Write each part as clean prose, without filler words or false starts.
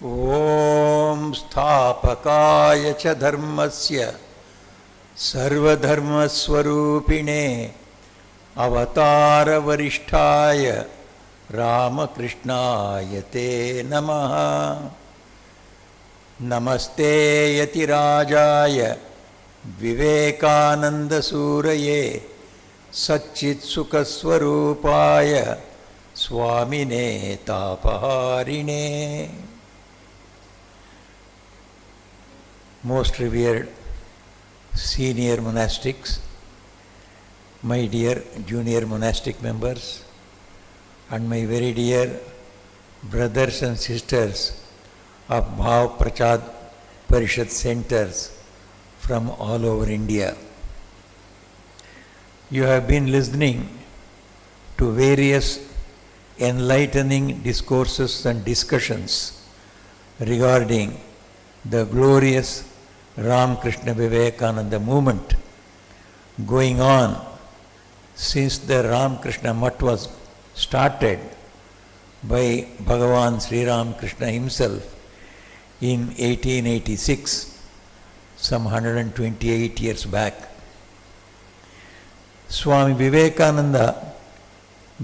Om Sthapakaya cha dharmasya sarvadharmaswarupine avatara varishtaya Ramakrishna-Vivekananda te namaha. Namaste yatirajaya Vivekananda suraye Satchit sukaswarupaya Swamine tapaharine. Most revered senior monastics, my dear junior monastic members, and my very dear brothers and sisters of Bhava, Prachar, Parishads centers from all over India. You have been listening to various enlightening discourses and discussions regarding the glorious Ramakrishna-Vivekananda movement going on since the Ramakrishna Mutt was started by Bhagavan Sri Ramakrishna himself in 1886, some 128 years back. Swami Vivekananda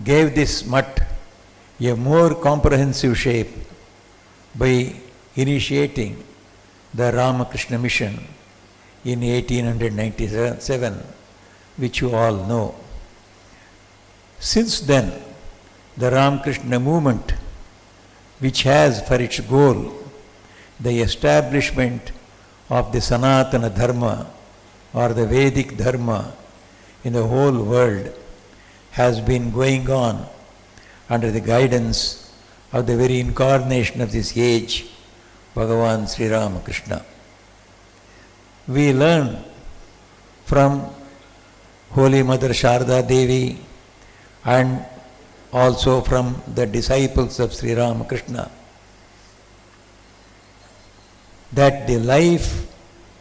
gave this mutt a more comprehensive shape by initiating the Ramakrishna mission in 1897, which you all know. Since then, the Ramakrishna movement, which has for its goal the establishment of the Sanatana Dharma or the Vedic Dharma in the whole world, has been going on under the guidance of the very incarnation of this age, Bhagavan Sri Ramakrishna. We learn from Holy Mother Sharda Devi and also from the disciples of Sri Ramakrishna that the life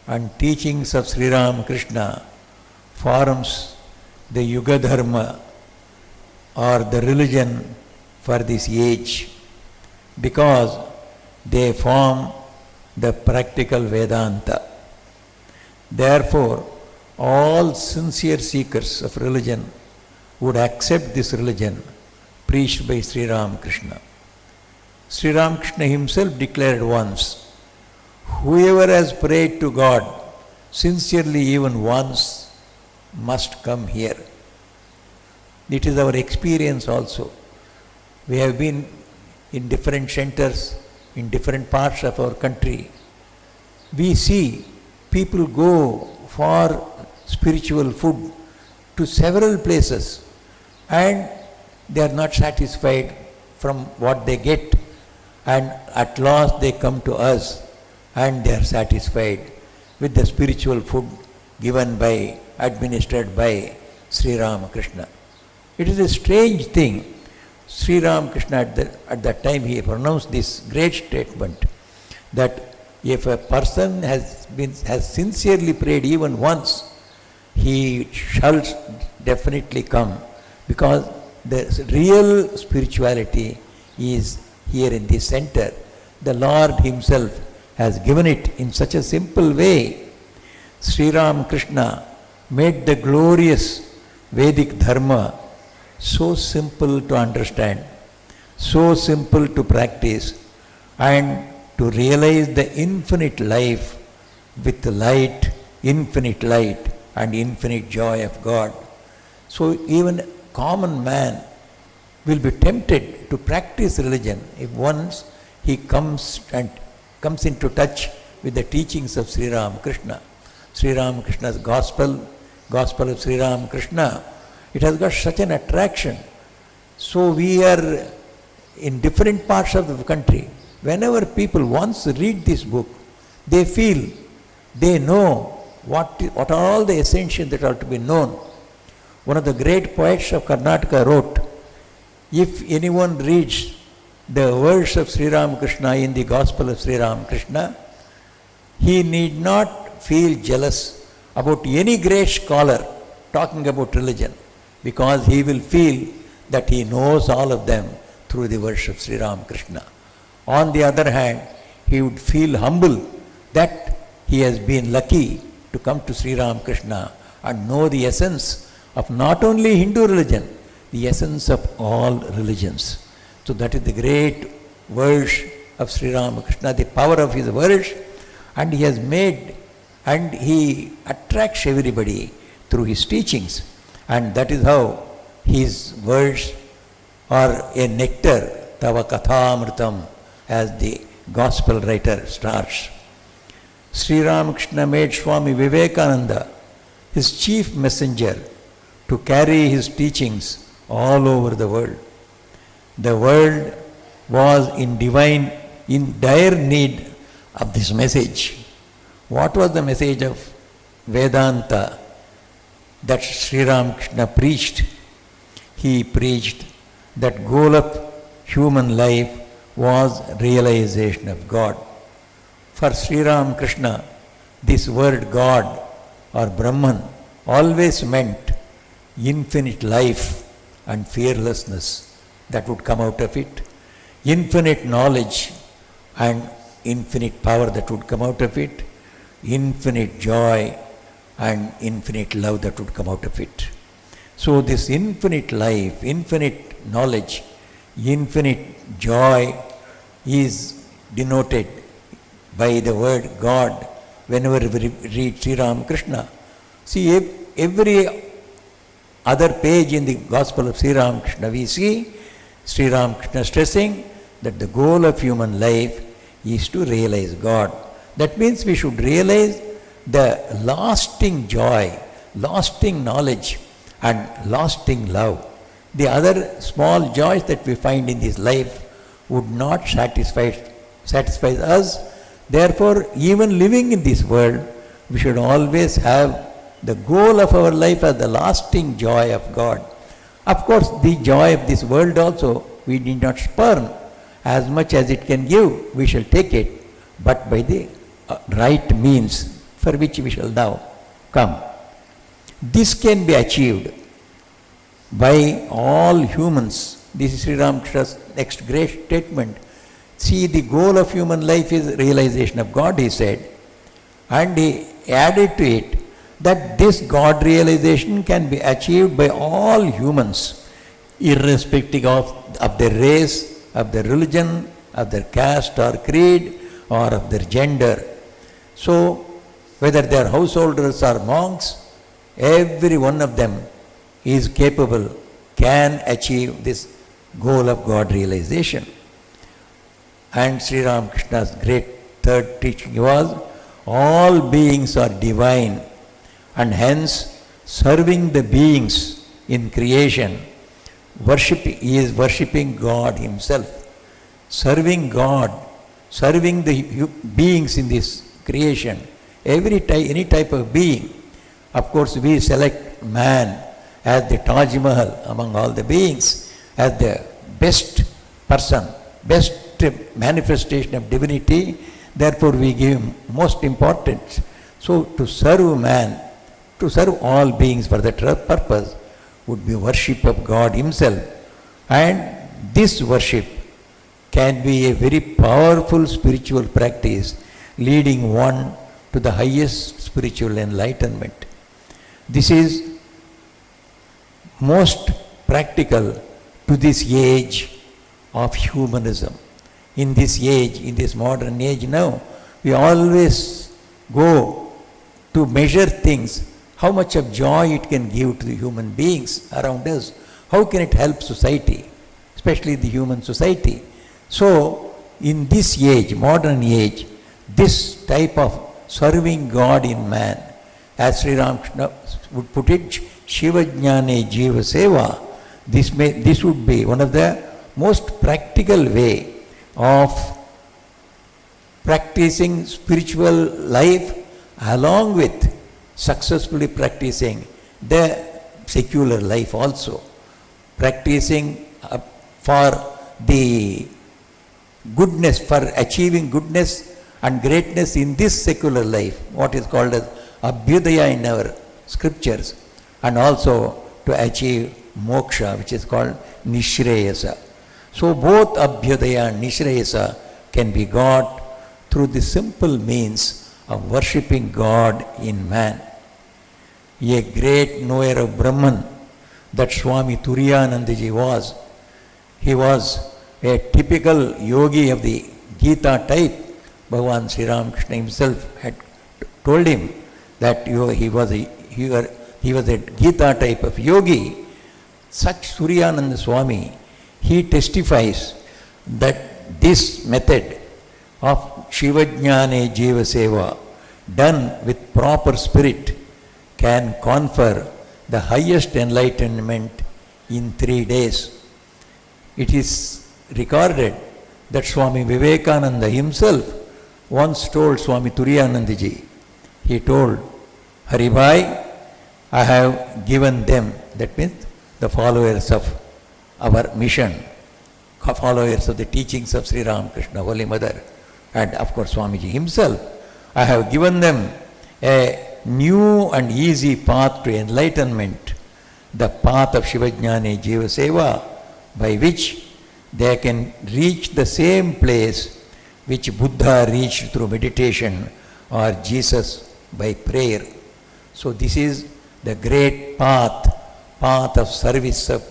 and teachings of Sri Ramakrishna forms the Yuga Dharma or the religion for this age, because they form the practical Vedanta. Therefore, all sincere seekers of religion would accept this religion preached by Sri Ramakrishna. Sri Ramakrishna himself declared once, "Whoever has prayed to God sincerely even once must come here." It is our experience also. We have been in different centers, in different parts of our country. We see people go for spiritual food to several places and they are not satisfied from what they get, and at last they come to us and they are satisfied with the spiritual food given by, administered by Sri Ramakrishna. It is a strange thing. Sri Ramakrishna at that time he pronounced this great statement that if a person has sincerely prayed even once, he shall definitely come, because the real spirituality is here in this center. The Lord himself has given it in such a simple way. Sri Ramakrishna made the glorious Vedic Dharma so simple to understand, so simple to practice, and to realize the infinite life with the light, infinite light and infinite joy of God. So even a common man will be tempted to practice religion if once he comes into touch with the teachings of Sri Ramakrishna. Sri Ramakrishna's gospel of Sri Ramakrishna, it has got such an attraction. So we are in different parts of the country. Whenever people once read this book, they feel, they know what are all the essentials that are to be known. One of the great poets of Karnataka wrote, if anyone reads the verse of Sri Ramakrishna in the gospel of Sri Ramakrishna, he need not feel jealous about any great scholar talking about religion, because he will feel that he knows all of them through the verse of Sri Ramakrishna. On the other hand, he would feel humble that he has been lucky to come to Sri Ramakrishna and know the essence of not only Hindu religion, the essence of all religions. So that is the great verse of Sri Ramakrishna, the power of his verse, and he has made, and he attracts everybody through his teachings, and that is how his words are a nectar, tava kathamritam, as the gospel writer starts. Sri Ramakrishna made Swami Vivekananda his chief messenger to carry his teachings all over the world. The world was in dire need of this message. What was the message of Vedanta that Sri Ramakrishna preached? He preached that goal of human life was realization of God. For Sri Ramakrishna, this word God or Brahman always meant infinite life and fearlessness that would come out of it, infinite knowledge and infinite power that would come out of it, infinite joy and infinite love that would come out of it. So this infinite life, infinite knowledge, infinite joy is denoted by the word God whenever we read Sri Ramakrishna. See, every other page in the Gospel of Sri Ramakrishna, we see Sri Ramakrishna stressing that the goal of human life is to realize God. That means we should realize the lasting joy, lasting knowledge and lasting love. The other small joys that we find in this life would not satisfy us. Therefore, even living in this world, we should always have the goal of our life as the lasting joy of God. Of course, the joy of this world also we need not spurn. As much as it can give, we shall take it, but by the right means for which we shall now come. This can be achieved by all humans. This is Sri Ramakrishna's next great statement. See, the goal of human life is realization of God, he said. And he added to it that this God realization can be achieved by all humans, irrespective of their race, of their religion, of their caste or creed, or of their gender. So, whether they are householders or monks, every one of them is capable, can achieve this goal of God realization. And Sri Ramakrishna's great third teaching was, all beings are divine, and hence serving the beings in creation, he is worshipping God himself. Serving God, serving the beings in this creation, any type of being. Of course, we select man as the Taj Mahal among all the beings, as the best person, best manifestation of divinity. Therefore, we give him most importance. So, to serve man, to serve all beings for that purpose would be worship of God himself. And this worship can be a very powerful spiritual practice leading one to the highest spiritual enlightenment. This is most practical to this age of humanism. In this age, in this modern age now, we always go to measure things, how much of joy it can give to the human beings around us, how can it help society, especially the human society. So, in this age, modern age, this type of serving God in man, as Sri Ramakrishna would put it, Shiva Jnane Jiva Seva, this would be one of the most practical way of practicing spiritual life along with successfully practicing the secular life also. Practicing for the goodness, for achieving goodness and greatness in this secular life, what is called as Abhyudaya in our scriptures, and also to achieve moksha, which is called Nishreyasa. So both Abhyudaya and Nishreyasa can be got through the simple means of worshipping God in man. A great knower of Brahman that Swami Turiyanandaji was. He was a typical yogi of the Gita type. Bhagavan Sri Ramakrishna himself had told him that he was a Gita type of yogi. Such Turiyananda Swami, he testifies that this method of Shivajnane Jiva Seva done with proper spirit can confer the highest enlightenment in 3 days. It is recorded that Swami Vivekananda himself once told Swami Turiyanandaji, he told, Haribhai, I have given them, that means the followers of our mission, followers of the teachings of Sri Ramakrishna, Holy Mother, and of course Swamiji himself, I have given them a new and easy path to enlightenment, the path of Shivajnane Jiva Seva, by which they can reach the same place which Buddha reached through meditation or Jesus by prayer. So this is the great path of service of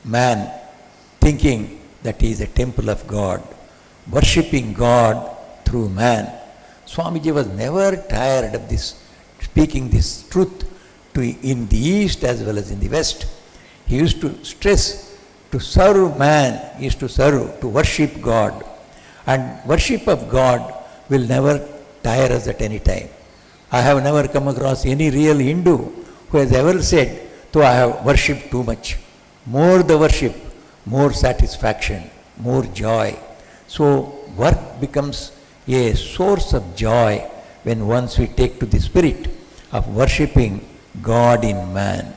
man, thinking that he is a temple of God, worshipping God through man. Swamiji was never tired of this, speaking this truth in the East as well as in the West. He used to stress to serve man is to serve, to worship God. And worship of God will never tire us at any time. I have never come across any real Hindu who has ever said, though I have worshipped too much. More the worship, more satisfaction, more joy. So work becomes a source of joy when once we take to the spirit of worshipping God in man.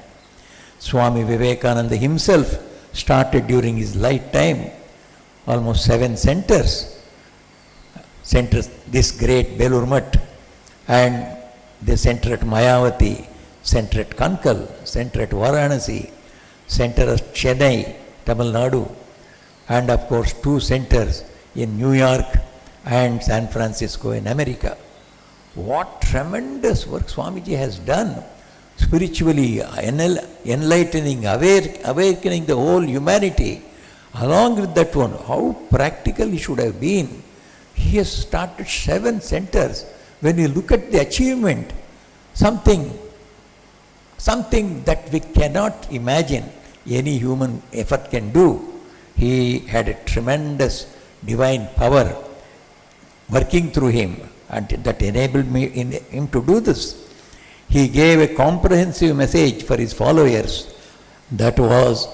Swami Vivekananda himself started during his lifetime almost 7 centers. This great Belur Mutt, and the center at Mayavati, center at Kankal, center at Varanasi, center at Chennai, Tamil Nadu, and of course 2 centers in New York and San Francisco in America. What tremendous work Swamiji has done, spiritually enlightening, awakening the whole humanity. Along with that one, how practical he should have been. He has started 7 centers. When you look at the achievement, something that we cannot imagine any human effort can do. He had a tremendous divine power working through him, and that enabled him to do this. He gave a comprehensive message for his followers, that was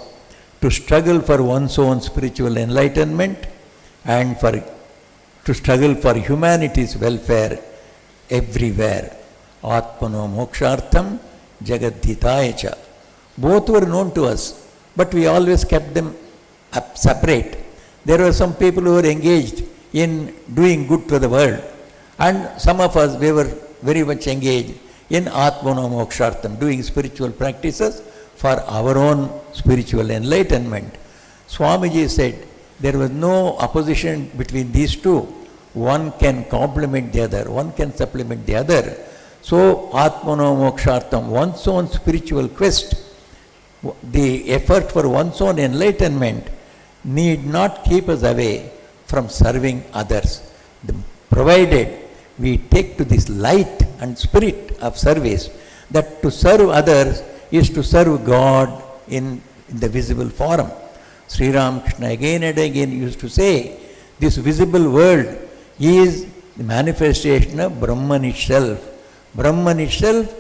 to struggle for one's own spiritual enlightenment and to struggle for humanity's welfare everywhere. Atmano mokshartham jagadhitayacha. Both were known to us, but we always kept them separate. There were some people who were engaged in doing good to the world, and some of us, we were very much engaged in Atmano mokshartham, doing spiritual practices for our own spiritual enlightenment. Swamiji said there was no opposition between these two. One can complement the other, one can supplement the other. So Atmano mokshartham, one's own spiritual quest, the effort for one's own enlightenment need not keep us away from serving others. Provided we take to this light and spirit of service, that to serve others is to serve God in the visible form. Sri Ramakrishna again and again used to say, this visible world is the manifestation of Brahman itself. Brahman itself,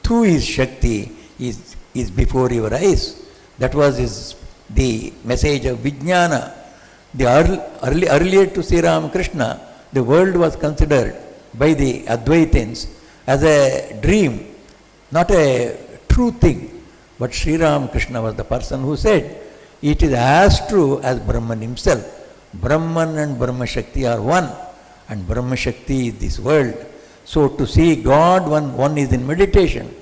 through his Shakti, is before your eyes. That was the message of Vijnana. Earlier to Sri Ramakrishna, the world was considered by the Advaitins as a dream, not a true thing. But Sri Ramakrishna was the person who said, it is as true as Brahman himself. Brahman and Brahma Shakti are one, and Brahma Shakti is this world. So to see God, one is in meditation,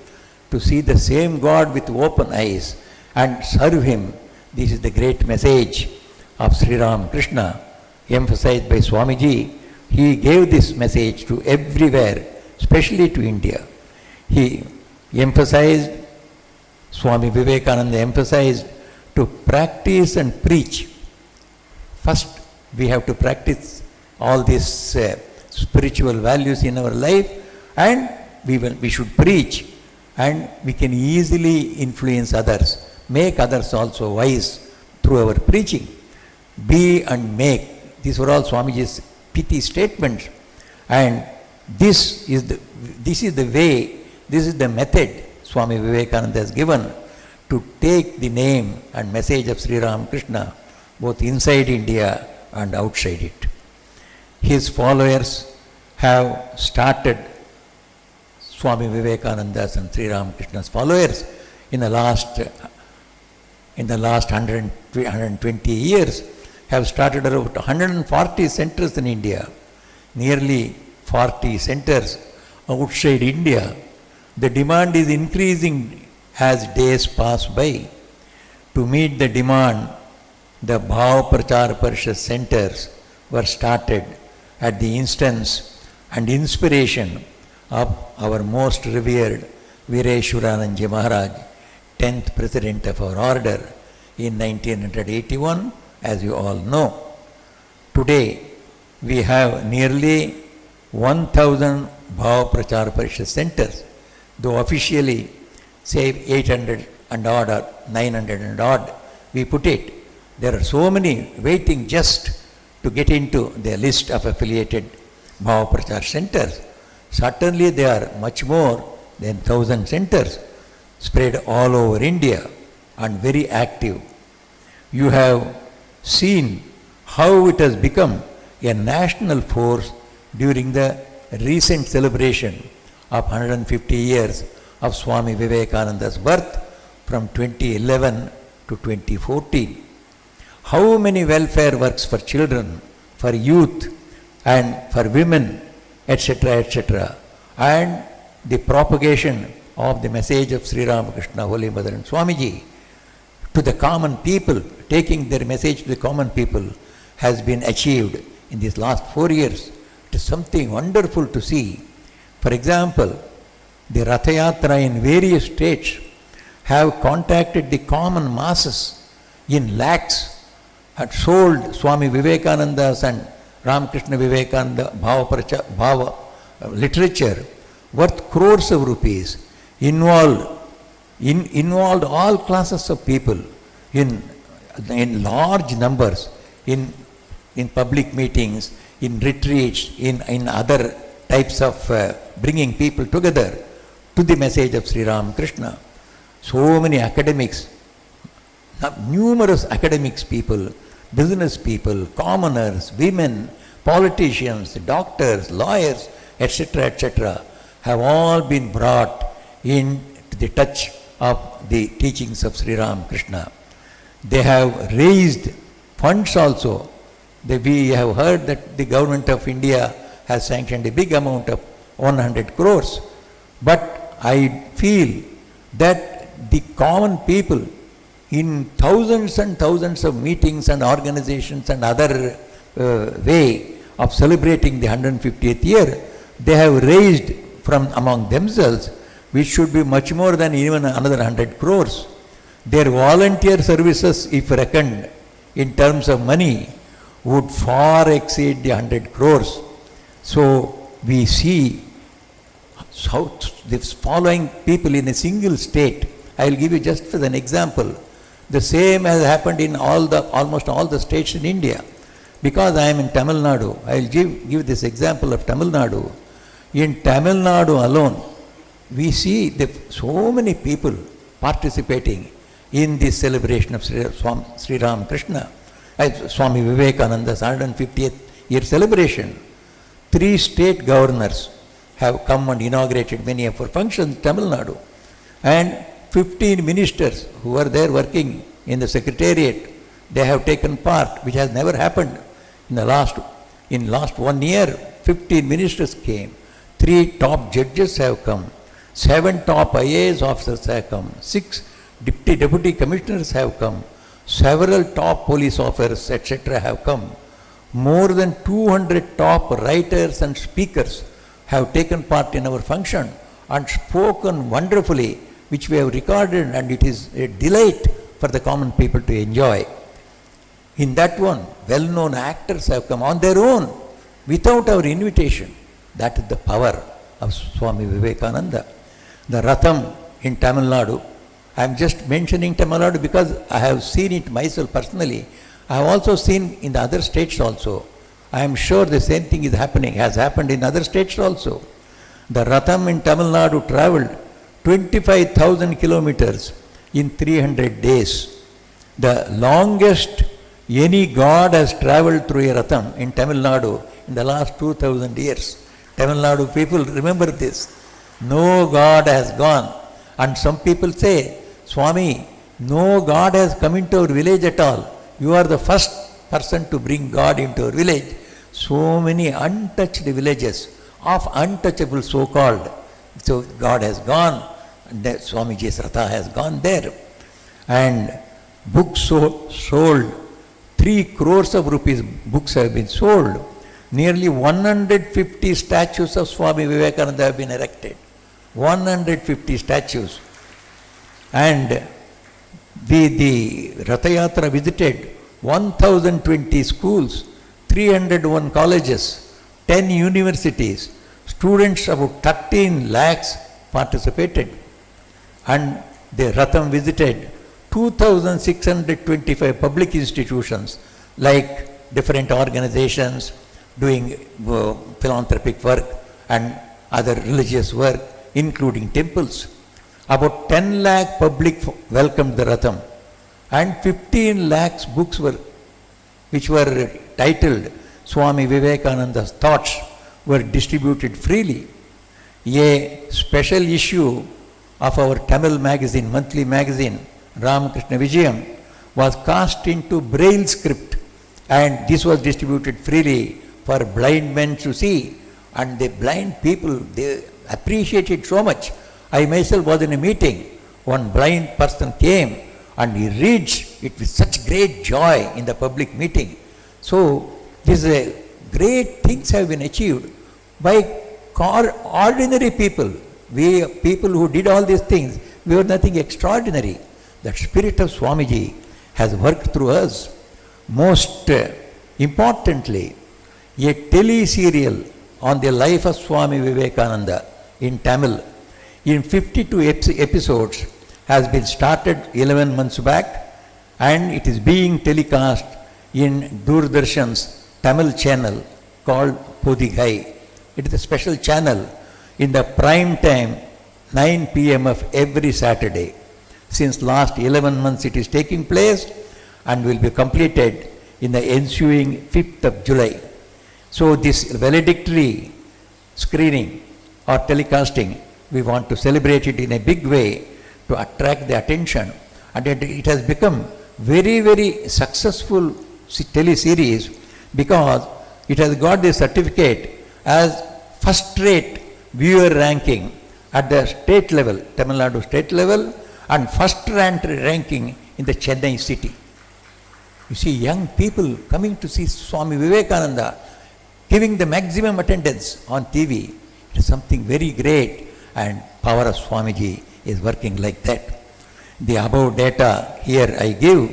to see the same God with open eyes and serve him, this is the great message of Sri Ramakrishna, emphasized by Swamiji he gave this message to everywhere, especially to India. He emphasized, Swami Vivekananda emphasized, to practice and preach. First, we have to practice all these spiritual values in our life, and we should preach, and we can easily influence others, make others also wise through our preaching. Be and make. These were all Swamiji's pithy statements, and this is the way, this is the method Swami Vivekananda has given to take the name and message of Sri Ramakrishna both inside India and outside it. His followers have started, Swami Vivekananda's and Sri Ramakrishna's followers in the last 120 years have started around 140 centers in India, nearly 40 centers outside India. The demand is increasing as days pass by. To meet the demand, the Bhava Prachar Parishads centers were started at the instance and inspiration of our most revered Vireshwaranandji Maharaj, 10th President of our order in 1981, as you all know. Today, we have nearly 1,000 Bhava Prachar Parishads centers, though officially say 800 and odd or 900 and odd, we put it. There are so many waiting just to get into the list of affiliated Bhava Prachar centers. Certainly there are much more than 1,000 centers spread all over India and very active. You have seen how it has become a national force during the recent celebration of 150 years of Swami Vivekananda's birth from 2011 to 2014. How many welfare works for children, for youth and for women, etc., and the propagation of the message of Sri Ramakrishna, Holy Mother and Swamiji to the common people, taking their message to the common people, has been achieved in these last 4 years. It is something wonderful to see. For example, the Ratha Yatra in various states have contacted the common masses in lakhs, had sold Swami Vivekananda's and Ramakrishna-Vivekananda Bhava literature worth crores of rupees, involved all classes of people in large numbers, in public meetings, in retreats, in other types of bringing people together to the message of Sri Ramakrishna. So many academics, numerous academics people, business people, commoners, women, politicians, doctors, lawyers, etc., have all been brought into the touch of the teachings of Sri Ramakrishna. They have raised funds also. We have heard that the government of India has sanctioned a big amount of 100 crores. But I feel that the common people, in thousands and thousands of meetings and organizations and other way of celebrating the 150th year, they have raised from among themselves, which should be much more than even another 100 crores. Their volunteer services, if reckoned in terms of money, would far exceed the 100 crores. So we see how this following people in a single state. I will give you just as an example. The same has happened in almost all the states in India. Because I am in Tamil Nadu, I will give this example of Tamil Nadu. In Tamil Nadu alone, we see so many people participating in this celebration of Sri Ramakrishna, Swami Vivekananda's 150th year celebration. 3 state governors have come and inaugurated many of our functions in Tamil Nadu. And 15 ministers who are there working in the secretariat, they have taken part, which has never happened. In last 1 year, 15 ministers came. 3 top judges have come. 7 top IAS officers have come. 6 deputy commissioners have come. Several top police officers, etc. have come. More than 200 top writers and speakers have taken part in our function and spoken wonderfully, which we have recorded, and it is a delight for the common people to enjoy. In that one, well-known actors have come on their own without our invitation. That is the power of Swami Vivekananda. The Ratham in Tamil Nadu, I am just mentioning Tamil Nadu because I have seen it myself personally. I have also seen in the other states also. I am sure the same thing is happening, has happened in other states also. The Ratham in Tamil Nadu travelled 25,000 kilometers in 300 days. The longest any god has travelled through a Ratham in Tamil Nadu in the last 2,000 years. Tamil Nadu people remember this. No god has gone. And some people say, Swami, no god has come into our village at all. You are the first person to bring God into our village. So many untouched villages of untouchable so-called. So God has gone, and Swamiji's Ratha has gone there. And books sold, 3 crores of rupees books have been sold. Nearly 150 statues of Swami Vivekananda have been erected. 150 statues. And the Ratha Yatra visited 1020 schools, 301 colleges, 10 universities. Students about 13 lakhs participated. And the Ratham visited 2,625 public institutions like different organizations doing philanthropic work and other religious work, including temples. About 10 lakh public welcomed the Ratham, and 15 lakhs books which were titled Swami Vivekananda's Thoughts were distributed freely. A special issue of our Tamil magazine, monthly magazine, Ramakrishna-Vivekananda, was cast into Braille script, and this was distributed freely for blind men to see. And the blind people, they appreciated so much. I myself was in a meeting. One blind person came and he reads it with such great joy in the public meeting. So, these great things have been achieved by ordinary people. We people who did all these things, we were nothing extraordinary. That spirit of Swamiji has worked through us. Most importantly, a tele-serial on the life of Swami Vivekananda in Tamil in 52 episodes has been started 11 months back, and it is being telecast in Doordarshan's Tamil channel called Podigai. It is a special channel in the prime time 9 p.m. of every Saturday. Since last 11 months it is taking place and will be completed in the ensuing 5th of July. So this valedictory screening or telecasting, we want to celebrate it in a big way to attract the attention, and it has become very, very successful teleseries because it has got the certificate as first-rate viewer ranking at the state level, Tamil Nadu state level, and first-ranked ranking in the Chennai city. You see young people coming to see Swami Vivekananda, giving the maximum attendance on TV. It is something very great, and power of Swamiji is working like that. The above data here I give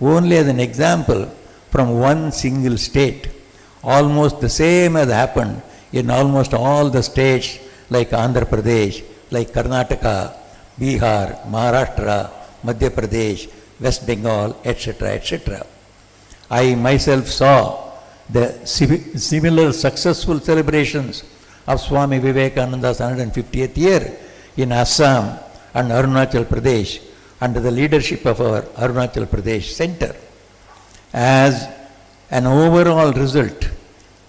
only as an example from one single state. Almost the same has happened in almost all the states like Andhra Pradesh, like Karnataka, Bihar, Maharashtra, Madhya Pradesh, West Bengal, etc., etc. I myself saw the similar successful celebrations of Swami Vivekananda's 150th year in Assam and Arunachal Pradesh under the leadership of our Arunachal Pradesh Center. As an overall result,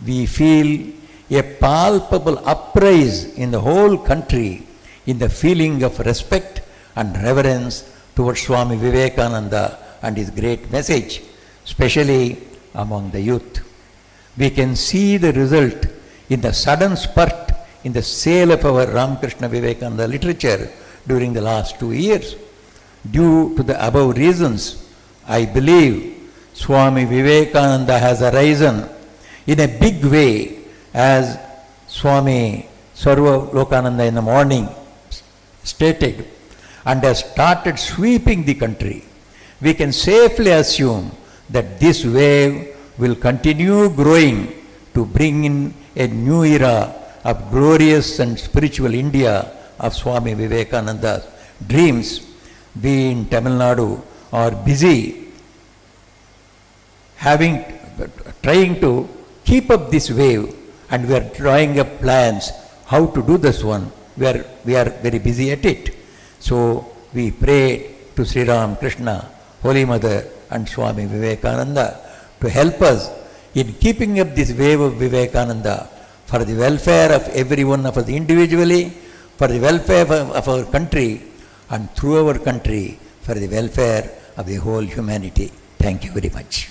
we feel a palpable uprise in the whole country in the feeling of respect and reverence towards Swami Vivekananda and his great message, especially among the youth. We can see the result in the sudden spurt in the sale of our Ramakrishna-Vivekananda literature during the last 2 years. Due to the above reasons, I believe Swami Vivekananda has arisen in a big way, as Swami Sarvalokananda in the morning stated, and has started sweeping the country. We can safely assume that this wave will continue growing to bring in a new era of glorious and spiritual India of Swami Vivekananda's dreams. We in Tamil Nadu are busy trying to keep up this wave, and we are drawing up plans how to do this one. We are very busy at it. So we pray to Sri Ramakrishna, Holy Mother and Swami Vivekananda to help us in keeping up this wave of Vivekananda for the welfare of every one of us individually, for the welfare of our country, and through our country for the welfare of the whole humanity. Thank you very much.